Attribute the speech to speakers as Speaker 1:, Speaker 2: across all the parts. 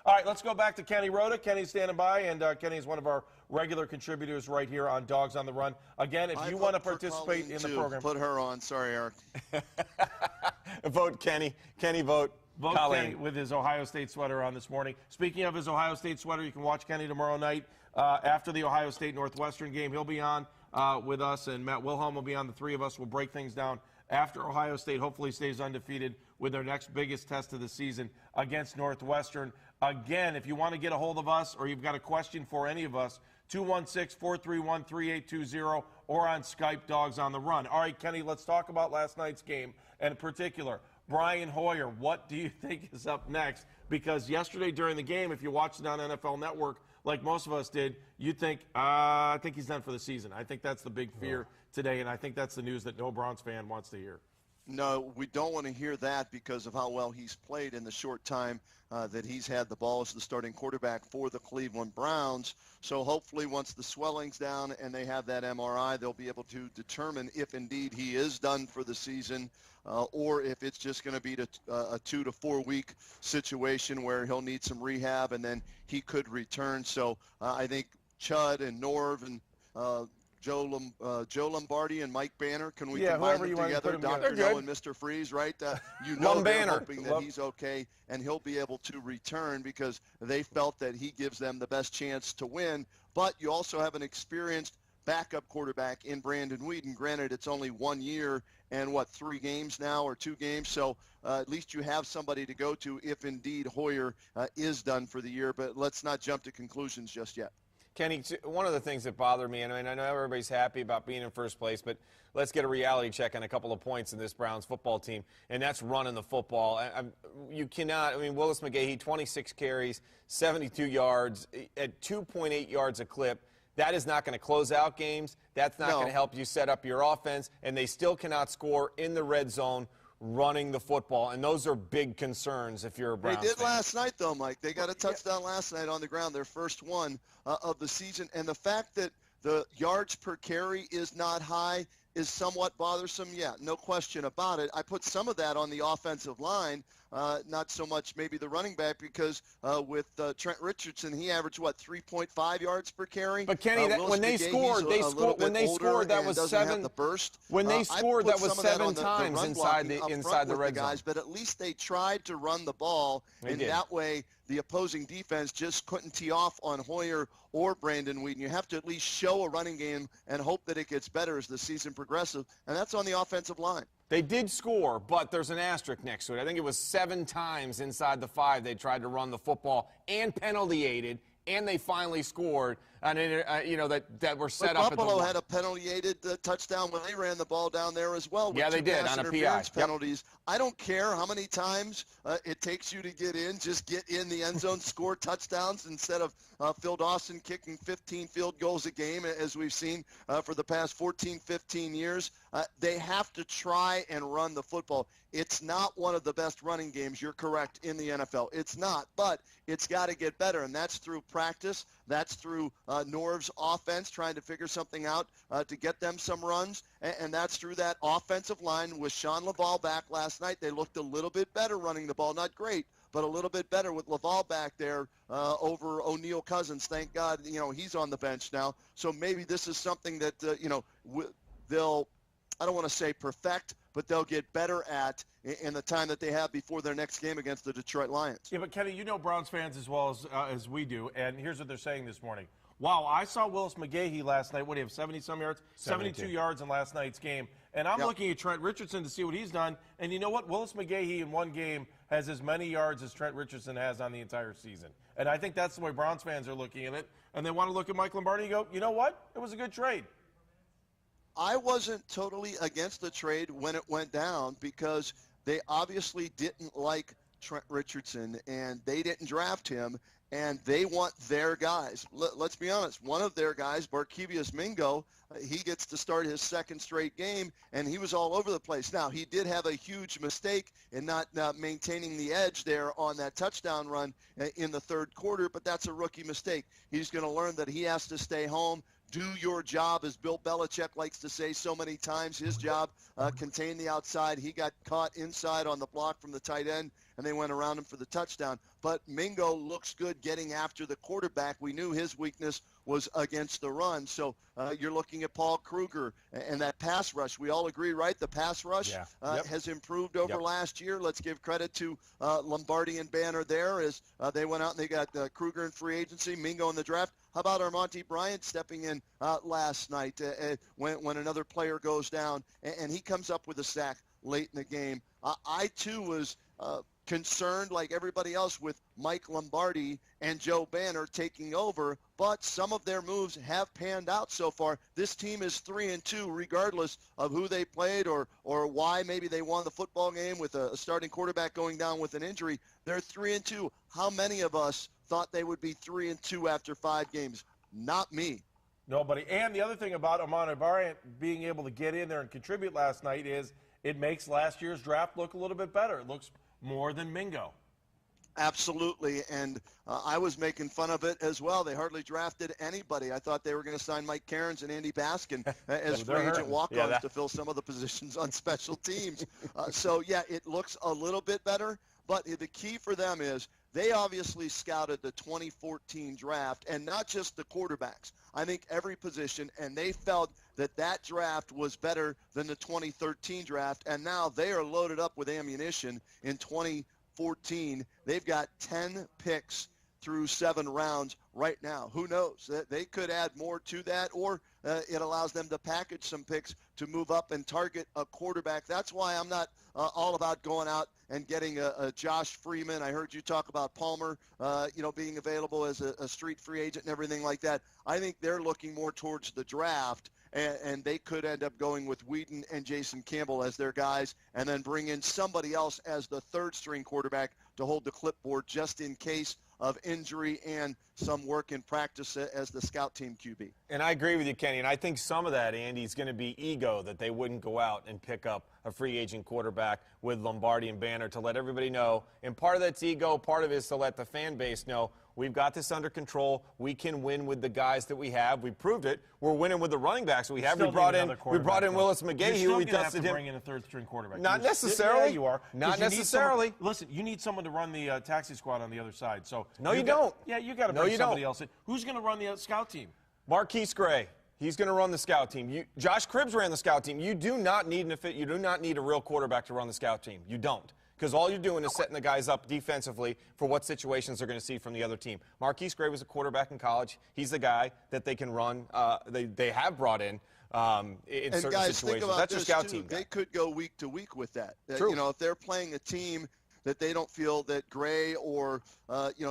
Speaker 1: All right, let's go back to Kenny Roda. Kenny's standing by, and Kenny is one of our regular contributors right here on Dogs on the Run. Again, if you want to participate in the program.
Speaker 2: Put her on. Sorry, Eric.
Speaker 3: Vote Kenny. Kenny, vote.
Speaker 1: Vote
Speaker 3: Colleen.
Speaker 1: Kenny with his Ohio State sweater on this morning. Speaking of his Ohio State sweater, you can watch Kenny tomorrow night after the Ohio State-Northwestern game. He'll be on with us, and Matt Wilhelm will be on. The three of us will break things down after Ohio State hopefully stays undefeated with their next biggest test of the season against Northwestern. Again, if you want to get a hold of us or you've got a question for any of us, 216-431-3820 or on Skype, Dogs on the Run. All right, Kenny, let's talk about last night's game, and in particular, Brian Hoyer. What do you think is up next? Because yesterday during the game, if you watched it on NFL Network, like most of us did, you'd think, I think he's done for the season. I think that's the big fear today, and I think that's the news that no Browns fan wants to hear.
Speaker 2: No, we don't want to hear that because of how well he's played in the short time that he's had the ball as the starting quarterback for the Cleveland Browns. So hopefully once the swelling's down and they have that MRI, they'll be able to determine if indeed he is done for the season or if it's just going to be a 2 to 4 week situation where he'll need some rehab and then he could return. So I think Chud and Norv and Joe Lombardi and Mike Banner. Can we combine them together? Dr. No and Mr. Freeze, right? You know they're hoping that he's okay and he'll be able to return because they felt that he gives them the best chance to win. But you also have an experienced backup quarterback in Brandon Whedon. Granted, it's only 1 year and, 3 games now or 2 games. So at least you have somebody to go to if indeed Hoyer is done for the year. But let's not jump to conclusions just yet.
Speaker 3: Kenny, one of the things that bothered me, and I know everybody's happy about being in first place, but let's get a reality check on a couple of points in this Browns football team, and that's running the football. You cannot, Willis McGahee, 26 carries, 72 yards, at 2.8 yards a clip. That is not going to close out games. That's not going to help you set up your offense, and they still cannot score in the red zone running the football, and those are big concerns if you're a Browns fan.
Speaker 2: They did last night, though, Mike. They got a touchdown last night on the ground, their first one of the season. And the fact that the yards per carry is not high is somewhat bothersome. Yeah, no question about it. I put some of that on the offensive line, not so much maybe the running back, because with Trent Richardson, he averaged, 3.5 yards per carry?
Speaker 3: But, Kenny, when they scored, that was 7.
Speaker 2: The burst.
Speaker 3: When they scored, that was 7 times inside the red zone.
Speaker 2: But at least they tried to run the ball, that way the opposing defense just couldn't tee off on Hoyer or Brandon Whedon. You have to at least show a running game and hope that it gets better as the season progresses, and that's on the offensive line.
Speaker 3: They did score, but there's an asterisk next to it. I think it was 7 times inside the 5 they tried to run the football and penalty-aided, and they finally scored. And that were set up.
Speaker 2: Buffalo had a penalty-aided touchdown when they ran the ball down there as well.
Speaker 3: Yeah, they did on a PI.
Speaker 2: Penalties. I don't care how many times it takes you to get in. Just get in the end zone, score touchdowns instead of Phil Dawson kicking 15 field goals a game, as we've seen for the past 14, 15 years. They have to try and run the football. It's not one of the best running games, you're correct, in the NFL. It's not, but it's got to get better, and that's through practice. That's through Norv's offense, trying to figure something out to get them some runs, and that's through that offensive line with Sean Laval back last night. They looked a little bit better running the ball, not great, but a little bit better with Laval back there over O'Neal Cousins. Thank God, he's on the bench now. So maybe this is something that, they'll, I don't want to say perfect, but they'll get better at in the time that they have before their next game against the Detroit Lions.
Speaker 1: Yeah, but Kenny, you know Browns fans as well as we do, and here's what they're saying this morning. Wow, I saw Willis McGahee last night. What do you have, 70-some yards? 72 yards in last night's game. And I'm looking at Trent Richardson to see what he's done. And you know what? Willis McGahee in one game has as many yards as Trent Richardson has on the entire season. And I think that's the way Browns fans are looking at it. And they want to look at Mike Lombardi and go, you know what? It was a good trade.
Speaker 2: I wasn't totally against the trade when it went down because they obviously didn't like Trent Richardson, and they didn't draft him, and they want their guys. Let's be honest. One of their guys, Barkevious Mingo, he gets to start his second straight game, and he was all over the place. Now, he did have a huge mistake in not maintaining the edge there on that touchdown run in the third quarter, but that's a rookie mistake. He's going to learn that he has to stay home, do your job, as Bill Belichick likes to say so many times. His job, contain the outside. He got caught inside on the block from the tight end and they went around him for the touchdown. But Mingo looks good getting after the quarterback. We knew his weakness was against the run. So you're looking at Paul Kruger and that pass rush. We all agree, right? The pass rush has improved over last year. Let's give credit to Lombardi and Banner there as they went out and they got Kruger in free agency, Mingo in the draft. How about Armonte Bryant stepping in last night when another player goes down and he comes up with a sack late in the game? I too was concerned, like everybody else, with Mike Lombardi and Joe Banner taking over, but some of their moves have panned out so far. This team is 3-2, regardless of who they played or why maybe they won the football game with a starting quarterback going down with an injury. They're 3-2. How many of us thought they would be 3-2 after 5 games? Not me.
Speaker 1: Nobody. And the other thing about Armonte Bryant being able to get in there and contribute last night is it makes last year's draft look a little bit better. It looks more than Mingo.
Speaker 2: Absolutely, and I was making fun of it as well. They hardly drafted anybody. I thought they were going to sign Mike Cairns and Andy Baskin as free agent walk-ons to fill some of the positions on special teams. So, yeah, it looks a little bit better, but the key for them is they obviously scouted the 2014 draft, and not just the quarterbacks. I think every position, and they felt that draft was better than the 2013 draft, and now they are loaded up with ammunition in 2014. They've got 10 picks through 7 rounds right now. Who knows? They could add more to that, or it allows them to package some picks to move up and target a quarterback. That's why I'm not all about going out and getting a Josh Freeman. I heard you talk about Palmer, being available as a street free agent and everything like that. I think they're looking more towards the draft, and they could end up going with Whedon and Jason Campbell as their guys, and then bring in somebody else as the third-string quarterback to hold the clipboard just in case of injury and some work in practice as the scout team QB.
Speaker 3: And I agree with you, Kenny, and I think some of that, Andy, is going to be ego, that they wouldn't go out and pick up a free agent quarterback with Lombardi and Banner, to let everybody know. And part of that's ego, part of it is to let the fan base know we've got this under control. We can win with the guys that we have. We proved it. We're winning with the running backs we have. We brought in Willis McGahee. We dusted him.
Speaker 1: Bring in a third-string quarterback.
Speaker 3: Not necessarily.
Speaker 1: Yeah, you are.
Speaker 3: Not necessarily.
Speaker 1: Listen, you need someone to run the taxi squad on the other side. So
Speaker 3: no, you don't.
Speaker 1: Yeah, you got to bring somebody else in. Who's going to run the scout team?
Speaker 3: Marquise Gray. He's going to run the scout team. Josh Cribbs ran the scout team. You do not need a real quarterback to run the scout team. You don't. Because all you're doing is setting the guys up defensively for what situations they're going to see from the other team. Marquise Gray was a quarterback in college. He's the guy that they can run. They have brought in certain
Speaker 2: guys,
Speaker 3: situations.
Speaker 2: Think about
Speaker 3: That's your scout
Speaker 2: too.
Speaker 3: team.
Speaker 2: They could go week to week with that.
Speaker 3: True.
Speaker 2: If they're playing a team that they don't feel that Gray or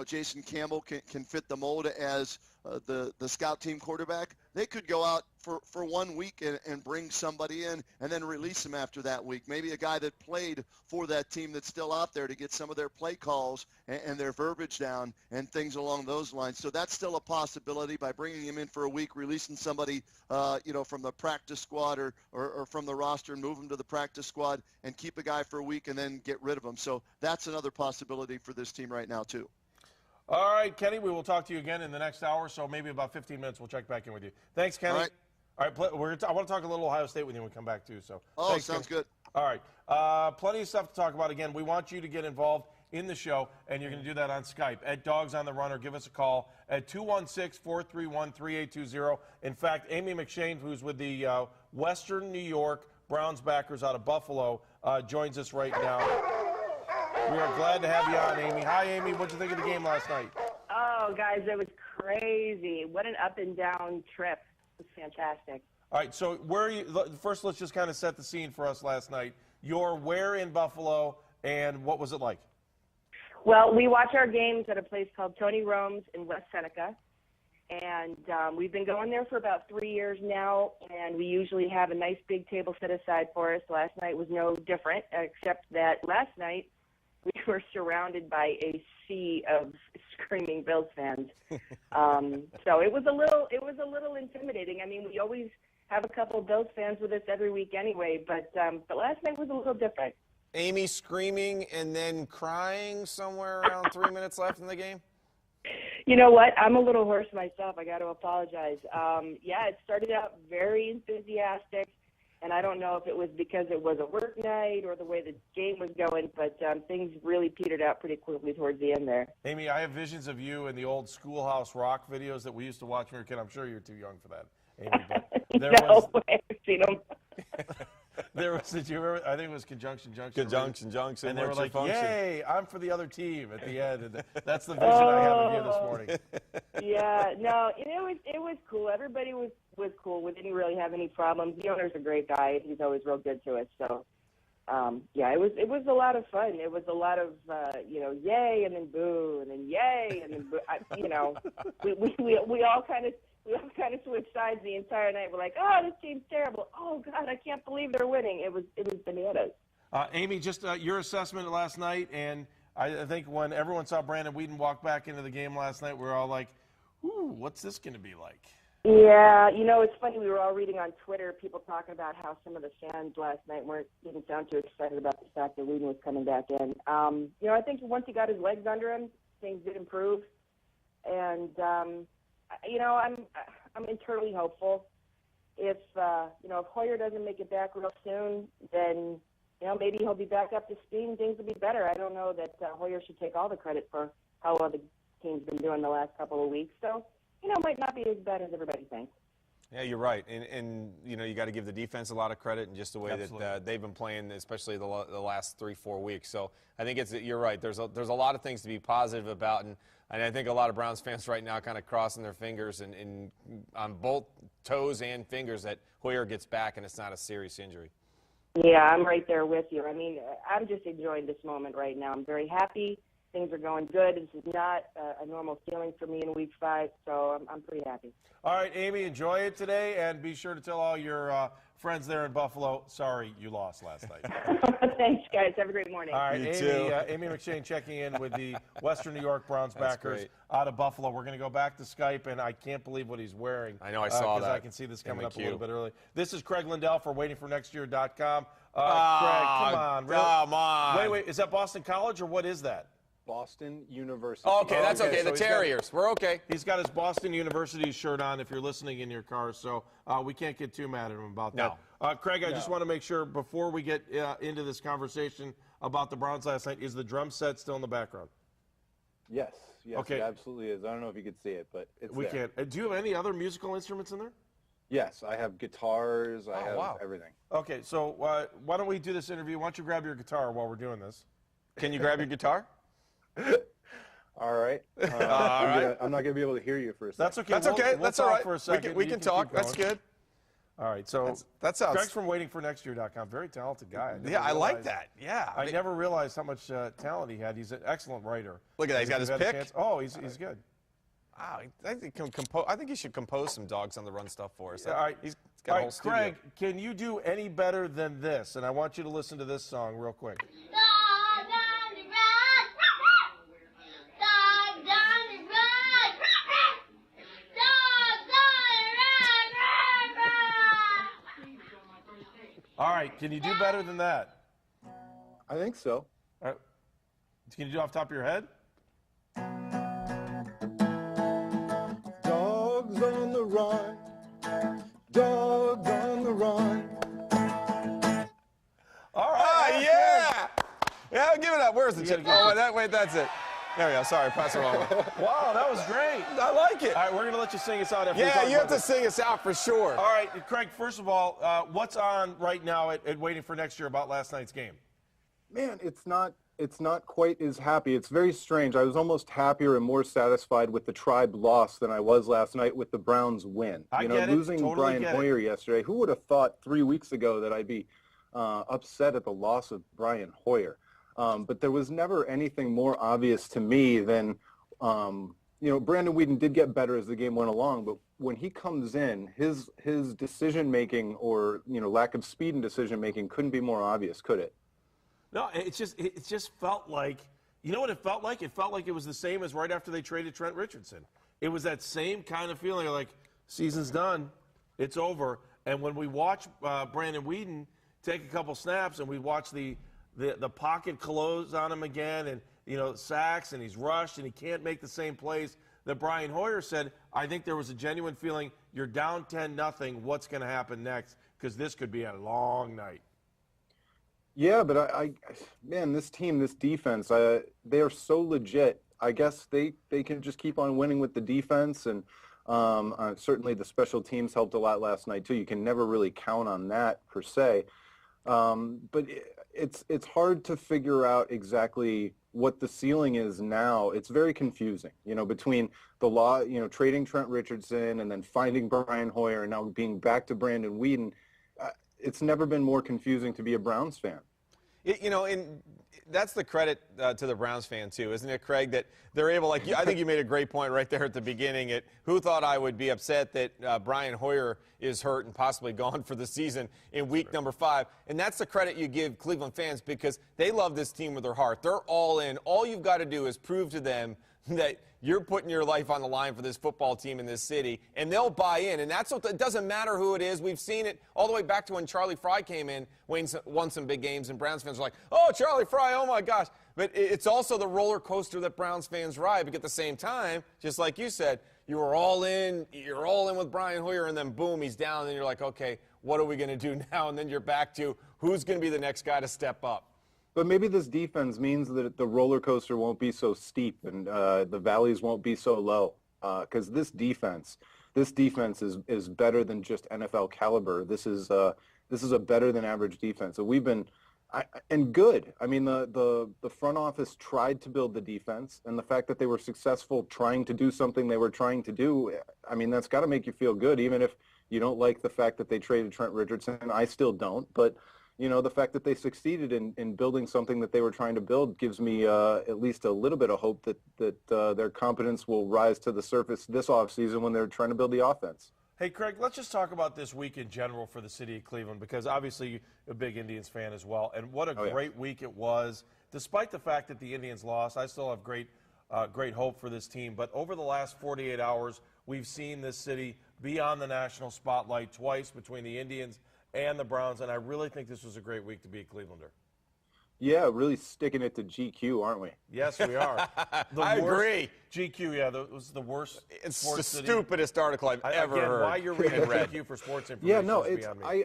Speaker 2: Jason Campbell can fit the mold as the scout team quarterback, they could go out for 1 week and bring somebody in and then release him after that week. Maybe a guy that played for that team that's still out there to get some of their play calls and their verbiage down and things along those lines. So that's still a possibility by bringing him in for a week, releasing somebody, from the practice squad or from the roster and move him to the practice squad and keep a guy for a week and then get rid of him. So that's another possibility for this team right now too.
Speaker 1: All right, Kenny, we will talk to you again in the next hour, so maybe about 15 minutes we'll check back in with you. Thanks, Kenny. All right, I want to talk a little Ohio State with you when we come back, too. So. Thanks,
Speaker 2: sounds
Speaker 1: Kenny.
Speaker 2: good.
Speaker 1: All right, plenty of stuff to talk about. Again, we want you to get involved in the show, and you're going to do that on Skype at Dogs on the Run, or give us a call at 216-431-3820. In fact, Amy McShane, who's with the Western New York Browns backers out of Buffalo, joins us right now. We are glad to have you on, Amy. Hi, Amy. What'd you think of the game last night?
Speaker 4: Oh, guys, it was crazy. What an up and down trip. It was fantastic.
Speaker 1: All right, so where are you? First, let's just kind of set the scene for us last night. You're where in Buffalo, and what was it like?
Speaker 4: Well, we watch our games at a place called Tony Rome's in West Seneca, and we've been going there for about 3 years now, and we usually have a nice big table set aside for us. Last night was no different, except that last night we were surrounded by a sea of screaming Bills fans. So it was a little intimidating. I mean, we always have a couple of Bills fans with us every week anyway, but last night was a little different.
Speaker 3: Amy screaming and then crying somewhere around 3 minutes left in the game?
Speaker 4: You know what? I'm a little hoarse myself. I got to apologize. It started out very enthusiastic, And I don't know if it was because it was a work night or the way the game was going, but things really petered out pretty quickly towards the end there.
Speaker 1: Amy, I have visions of you in the old Schoolhouse Rock videos that we used to watch when we were a kid. I'm sure you're too young for that, Amy. But there
Speaker 4: No way, I've seen them.
Speaker 1: there was, did you remember? I think it was Conjunction Junction.
Speaker 3: Conjunction Junction.
Speaker 1: And they were
Speaker 3: what's your
Speaker 1: like,
Speaker 3: function?
Speaker 1: "Yay, I'm for the other team" at the end. And that's the vision I have of you this morning.
Speaker 4: Yeah, no, it was cool. Everybody was cool. We didn't really have any problems. The owner's a great guy. He's always real good to us. So, yeah, it was a lot of fun. It was a lot of yay and then boo and then yay and then boo. We all kind of switched sides the entire night. We're like, oh, this team's terrible. Oh God, I can't believe they're winning. It was bananas.
Speaker 1: Amy, just your assessment last night, and I think when everyone saw Brandon Whedon walk back into the game last night, we were all like, ooh, what's this going to be like?
Speaker 4: Yeah, it's funny. We were all reading on Twitter people talking about how some of the fans last night didn't sound too excited about the fact that Whedon was coming back in. I think once he got his legs under him, things did improve. And, I'm internally hopeful. If Hoyer doesn't make it back real soon, then, maybe he'll be back up to speed and things will be better. I don't know that Hoyer should take all the credit for how well the team's been doing the last couple of weeks. So, it might not be as bad as everybody thinks.
Speaker 3: Yeah, you're right, and you got to give the defense a lot of credit in just the way
Speaker 1: Absolutely.
Speaker 3: that they've been playing, especially the last 3-4 weeks. So I think you're right. There's a lot of things to be positive about, and I think a lot of Browns fans right now kind of crossing their fingers and on both toes and fingers that Hoyer gets back and it's not a serious injury.
Speaker 4: Yeah, I'm right there with you. I mean, I'm just enjoying this moment right now. I'm very happy. Things are going good. This is not a normal feeling for me in Week 5, so I'm pretty happy.
Speaker 1: All right, Amy, enjoy it today, and be sure to tell all your friends there in Buffalo, sorry you lost last night.
Speaker 4: Thanks, guys. Have a great morning.
Speaker 1: All right,
Speaker 3: You
Speaker 1: Amy,
Speaker 3: too.
Speaker 1: Amy McShane checking in with the Western New York Browns
Speaker 3: That's
Speaker 1: backers
Speaker 3: great.
Speaker 1: out of Buffalo. We're going to go back to Skype, and I can't believe what he's wearing.
Speaker 3: I know, I saw that.
Speaker 1: I can see this coming
Speaker 3: in the
Speaker 1: up a
Speaker 3: queue.
Speaker 1: little bit early. This is Craig Lyndall for WaitingForNextYear.com. Craig,
Speaker 3: Oh,
Speaker 1: come on. Really?
Speaker 3: come on.
Speaker 1: Wait, is that Boston College, or what is that?
Speaker 5: Boston University.
Speaker 3: Okay, that's
Speaker 1: Okay,
Speaker 3: okay.
Speaker 1: so
Speaker 3: The
Speaker 1: he's got-
Speaker 3: Terriers, we're okay.
Speaker 1: He's got his Boston University shirt on if you're listening in your car, so we can't get too mad at him about that. Craig, I just want to make sure before we get into this conversation about the Browns last night, is the drum set still in the background?
Speaker 5: Yes,
Speaker 1: Okay.
Speaker 5: it absolutely is. I don't know if you could see it, but it's
Speaker 1: We
Speaker 5: there.
Speaker 1: can't. Do you have any other musical instruments in there?
Speaker 5: Yes, I have guitars. I have
Speaker 1: wow.
Speaker 5: everything.
Speaker 1: Okay, so why don't we do this interview? Why don't you grab your guitar while we're doing this?
Speaker 3: Can you grab your guitar?
Speaker 5: All right.
Speaker 3: right.
Speaker 5: I'm not going to be able to hear you for a second.
Speaker 1: That's okay.
Speaker 3: That's
Speaker 1: We'll-
Speaker 3: okay.
Speaker 1: we'll
Speaker 3: That's
Speaker 1: talk
Speaker 3: all right.
Speaker 1: For a second.
Speaker 3: We
Speaker 1: You
Speaker 3: can
Speaker 1: keep
Speaker 3: talk. That's
Speaker 1: going.
Speaker 3: good.
Speaker 1: All right, so
Speaker 3: That sounds.
Speaker 1: Craig's from WaitingForNextYear.com. Very talented guy.
Speaker 3: Yeah, I like that. Yeah.
Speaker 1: I never realized how much talent he had. He's an excellent writer.
Speaker 3: Look at that. He's got
Speaker 1: If
Speaker 3: his
Speaker 1: you've had a
Speaker 3: pick.
Speaker 1: chance- Oh, he's good.
Speaker 3: Wow, I think he should compose some Dogs on the Run stuff for us.
Speaker 1: All right,
Speaker 3: He's got
Speaker 1: all
Speaker 3: a whole
Speaker 1: right,
Speaker 3: studio.
Speaker 1: Craig, can you do any better than this? And I want you to listen to this song real quick.
Speaker 6: Dogs on the run! Dogs on the run! Dogs on the run!
Speaker 1: All right, can you do better than that?
Speaker 5: I think so.
Speaker 1: All right. Can you do it off the top of your head?
Speaker 5: Dogs on the run. Dogs on the run.
Speaker 1: All right.
Speaker 3: Ah, yeah! Yeah, give it up. Where's the
Speaker 1: You
Speaker 3: chip?
Speaker 1: gotta
Speaker 3: Oh, wait, that's it. There we go. Sorry, pass it wrong way.
Speaker 1: Wow, that was great.
Speaker 3: I like it.
Speaker 1: All right, we're going to let you sing us out after we
Speaker 3: Yeah,
Speaker 1: talk
Speaker 3: you have
Speaker 1: about
Speaker 3: to
Speaker 1: this.
Speaker 3: sing us out for sure.
Speaker 1: All right, Craig, first of all, what's on right now at Waiting for Next Year about last night's game?
Speaker 5: Man, it's not quite as happy. It's very strange. I was almost happier and more satisfied with the Tribe loss than I was last night with the Browns win.
Speaker 1: I get it.
Speaker 5: Losing
Speaker 1: Totally
Speaker 5: Brian
Speaker 1: get it.
Speaker 5: Hoyer yesterday, who would have thought 3 weeks ago that I'd be upset at the loss of Brian Hoyer? But there was never anything more obvious to me than, Brandon Whedon did get better as the game went along, but when he comes in, his decision-making or, lack of speed in decision-making couldn't be more obvious, could it?
Speaker 1: No, it just felt like, you know what it felt like? It felt like it was the same as right after they traded Trent Richardson. It was that same kind of feeling like, season's done, it's over. And when we watch Brandon Whedon take a couple snaps and we watch the pocket close on him again and, sacks and he's rushed and he can't make the same plays that Brian Hoyer said, I think there was a genuine feeling, you're down 10-0, what's going to happen next? because this could be a long night.
Speaker 5: Yeah, but man, this team, this defense, they are so legit. I guess they can just keep on winning with the defense, and certainly the special teams helped a lot last night too. You can never really count on that per se, but it's hard to figure out exactly what the ceiling is now. It's very confusing, between the trading Trent Richardson and then finding Brian Hoyer and now being back to Brandon Weeden. It's never been more confusing to be a Browns fan.
Speaker 3: And that's the credit to the Browns fan, too, isn't it, Craig, that they're able, I think you made a great point right there at the beginning. Who thought I would be upset that Brian Hoyer is hurt and possibly gone for the season in week number 5? And that's the credit you give Cleveland fans, because they love this team with their heart. They're all in. All you've got to do is prove to them that you're putting your life on the line for this football team in this city, and they'll buy in. And it doesn't matter who it is. We've seen it all the way back to when Charlie Fry came in, won some big games, and Browns fans are like, oh, Charlie Fry, oh, my gosh. But it's also the roller coaster that Browns fans ride. But at the same time, just like you said, you were all in. You're all in with Brian Hoyer, and then, boom, he's down. And then you're like, okay, what are we going to do now? And then you're back to who's going to be the next guy to step up.
Speaker 5: But maybe this defense means that the roller coaster won't be so steep and the valleys won't be so low. Because this defense is better than just NFL caliber. This is a better than average defense. So we've been and good. I mean, the front office tried to build the defense, and the fact that they were successful trying to do something they were trying to do, I mean, that's got to make you feel good, even if you don't like the fact that they traded Trent Richardson. I still don't, but the fact that they succeeded in building something that they were trying to build gives me at least a little bit of hope that their competence will rise to the surface this offseason when they're trying to build the offense.
Speaker 1: Hey, Craig, let's just talk about this week in general for the city of Cleveland, because obviously you're a big Indians fan as well. And what a great week it was. Despite the fact that the Indians lost, I still have great hope for this team. But over the last 48 hours, we've seen this city be on the national spotlight twice between the Indians and the Browns, and I really think this was a great week to be a Clevelander.
Speaker 5: Yeah, really sticking it to GQ, aren't we?
Speaker 1: Yes, we are.
Speaker 3: I agree.
Speaker 1: GQ, yeah, that was the worst.
Speaker 3: It's
Speaker 1: sports
Speaker 3: the
Speaker 1: city.
Speaker 3: stupidest article I've ever heard.
Speaker 1: Why you're reading GQ for sports information?
Speaker 5: Yeah, no,
Speaker 1: is beyond me.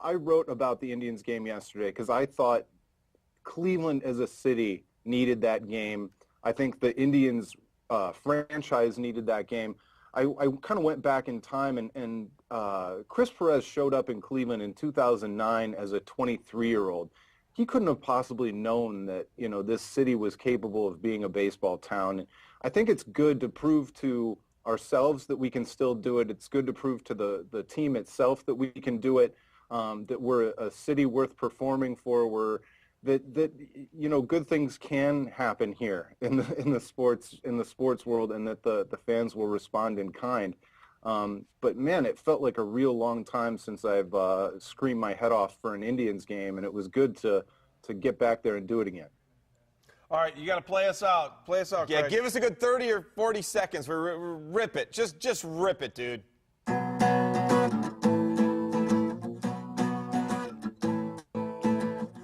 Speaker 5: I wrote about the Indians game yesterday because I thought Cleveland as a city needed that game. I think the Indians franchise needed that game. I kind of went back in time, and Chris Perez showed up in Cleveland in 2009 as a 23-year-old. He couldn't have possibly known that, this city was capable of being a baseball town. And I think it's good to prove to ourselves that we can still do it. It's good to prove to the team itself that we can do it, that we're a city worth performing for. That good things can happen here in the sports world, and that the fans will respond in kind. But man, it felt like a real long time since I've screamed my head off for an Indians game, and it was good to get back there and do it again.
Speaker 1: All right, you got to play us out. Play us out,
Speaker 3: Yeah,
Speaker 1: Craig.
Speaker 3: give us a good 30 or 40 seconds. Rip it. Just rip it, dude.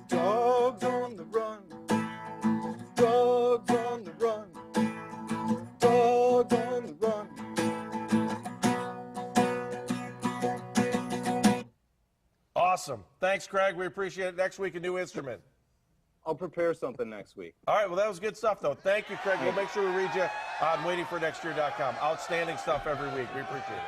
Speaker 5: Dogs on the run. Dogs on the run. Dogs on the run.
Speaker 1: Awesome. Thanks, Craig. We appreciate it. Next week, a new instrument.
Speaker 5: I'll prepare something next week.
Speaker 1: All right, well, that was good stuff, though. Thank you, Craig. We'll make sure we read you on waitingfornextyear.com. Outstanding stuff every week. We appreciate it.